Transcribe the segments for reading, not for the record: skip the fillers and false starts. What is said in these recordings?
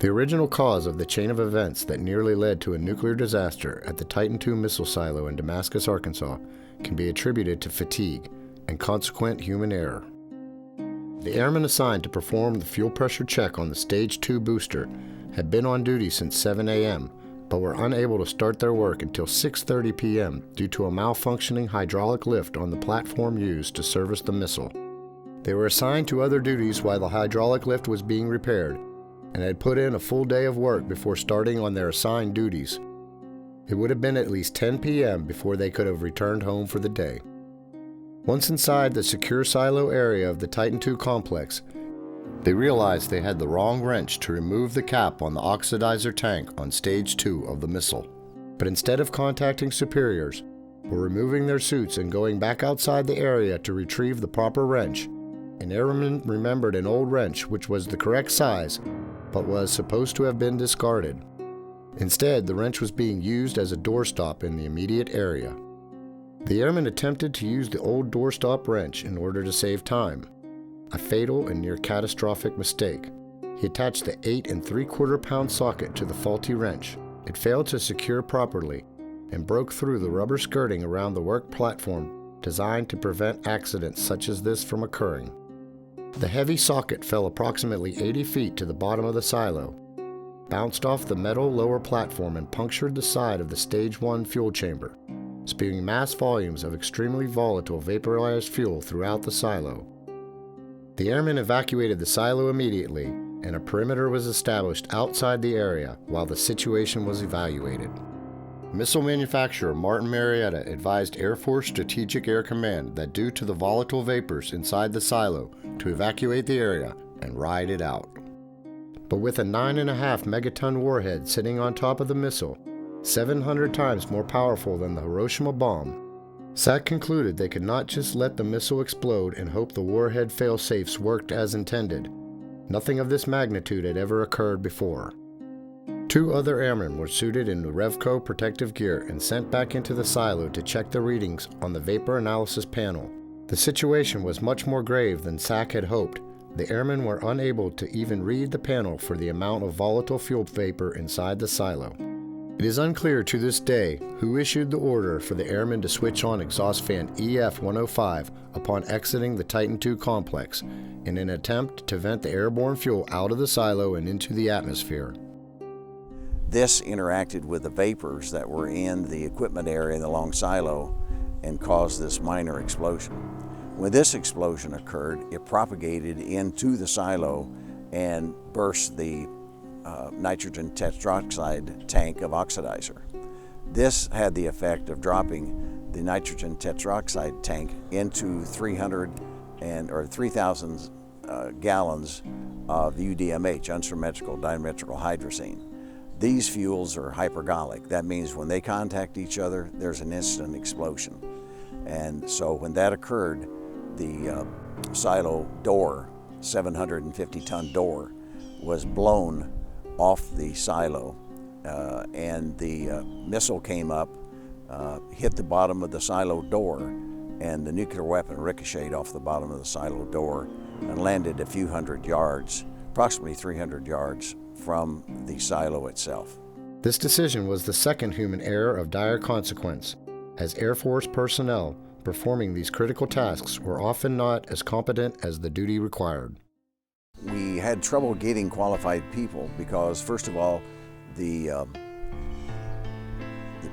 The original cause of the chain of events that nearly led to a nuclear disaster at the Titan II missile silo in Damascus, Arkansas, can be attributed to fatigue and consequent human error. The airmen assigned to perform the fuel pressure check on the Stage 2 booster had been on duty since 7 a.m., but were unable to start their work until 6:30 p.m. due to a malfunctioning hydraulic lift on the platform used to service the missile. They were assigned to other duties while the hydraulic lift was being repaired, and had put in a full day of work before starting on their assigned duties. It would have been at least 10 p.m. before they could have returned home for the day. Once inside the secure silo area of the Titan II complex, they realized they had the wrong wrench to remove the cap on the oxidizer tank on Stage 2 of the missile. But instead of contacting superiors, or removing their suits and going back outside the area to retrieve the proper wrench, an airman remembered an old wrench which was the correct size, but was supposed to have been discarded. Instead, the wrench was being used as a doorstop in the immediate area. The airman attempted to use the old doorstop wrench in order to save time, a fatal and near catastrophic mistake. He attached the 8 3/4 pound socket to the faulty wrench. It failed to secure properly and broke through the rubber skirting around the work platform designed to prevent accidents such as this from occurring. The heavy socket fell approximately 80 feet to the bottom of the silo, bounced off the metal lower platform and punctured the side of the Stage 1 fuel chamber, spewing mass volumes of extremely volatile vaporized fuel throughout the silo. The airmen evacuated the silo immediately, and a perimeter was established outside the area while the situation was evaluated. Missile manufacturer Martin Marietta advised Air Force Strategic Air Command that due to the volatile vapors inside the silo, to evacuate the area and ride it out. But with a 9.5 megaton warhead sitting on top of the missile, 700 times more powerful than the Hiroshima bomb, SAC concluded they could not just let the missile explode and hope the warhead fail-safes worked as intended. Nothing of this magnitude had ever occurred before. 2 other airmen were suited in the Revco protective gear and sent back into the silo to check the readings on the vapor analysis panel. The situation was much more grave than SAC had hoped. The airmen were unable to even read the panel for the amount of volatile fuel vapor inside the silo. It is unclear to this day who issued the order for the airmen to switch on exhaust fan EF-105 upon exiting the Titan II complex in an attempt to vent the airborne fuel out of the silo and into the atmosphere. This interacted with the vapors that were in the equipment area in the long silo and caused this minor explosion. When this explosion occurred, it propagated into the silo and burst the nitrogen tetroxide tank of oxidizer. This had the effect of dropping the nitrogen tetroxide tank into 3,000 gallons of UDMH, unsymmetrical dimetrical hydrazine. These fuels are hypergolic. That means when they contact each other, there's an instant explosion. And so when that occurred, the silo door, 750-ton door, was blown off the silo, and the missile came up, hit the bottom of the silo door, and the nuclear weapon ricocheted off the bottom of the silo door and landed a few hundred yards, approximately 300 yards, from the silo itself. This decision was the second human error of dire consequence, as Air Force personnel performing these critical tasks were often not as competent as the duty required. We had trouble getting qualified people because, first of all, the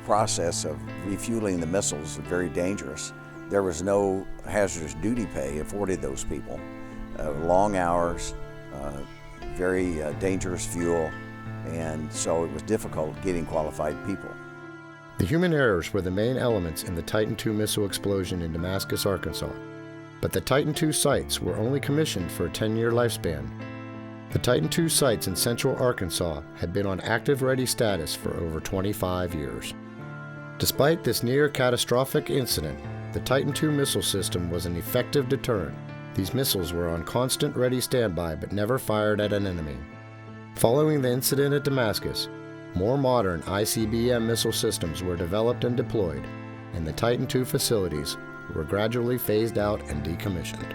process of refueling the missiles was very dangerous. There was no hazardous duty pay afforded those people. Long hours, very dangerous fuel, and so it was difficult getting qualified people. The human errors were the main elements in the Titan II missile explosion in Damascus, Arkansas. But the Titan II sites were only commissioned for a 10-year lifespan. The Titan II sites in central Arkansas had been on active ready status for over 25 years. Despite this near-catastrophic incident, the Titan II missile system was an effective deterrent. These missiles were on constant ready standby but never fired at an enemy. Following the incident at Damascus, more modern ICBM missile systems were developed and deployed, and the Titan II facilities were gradually phased out and decommissioned.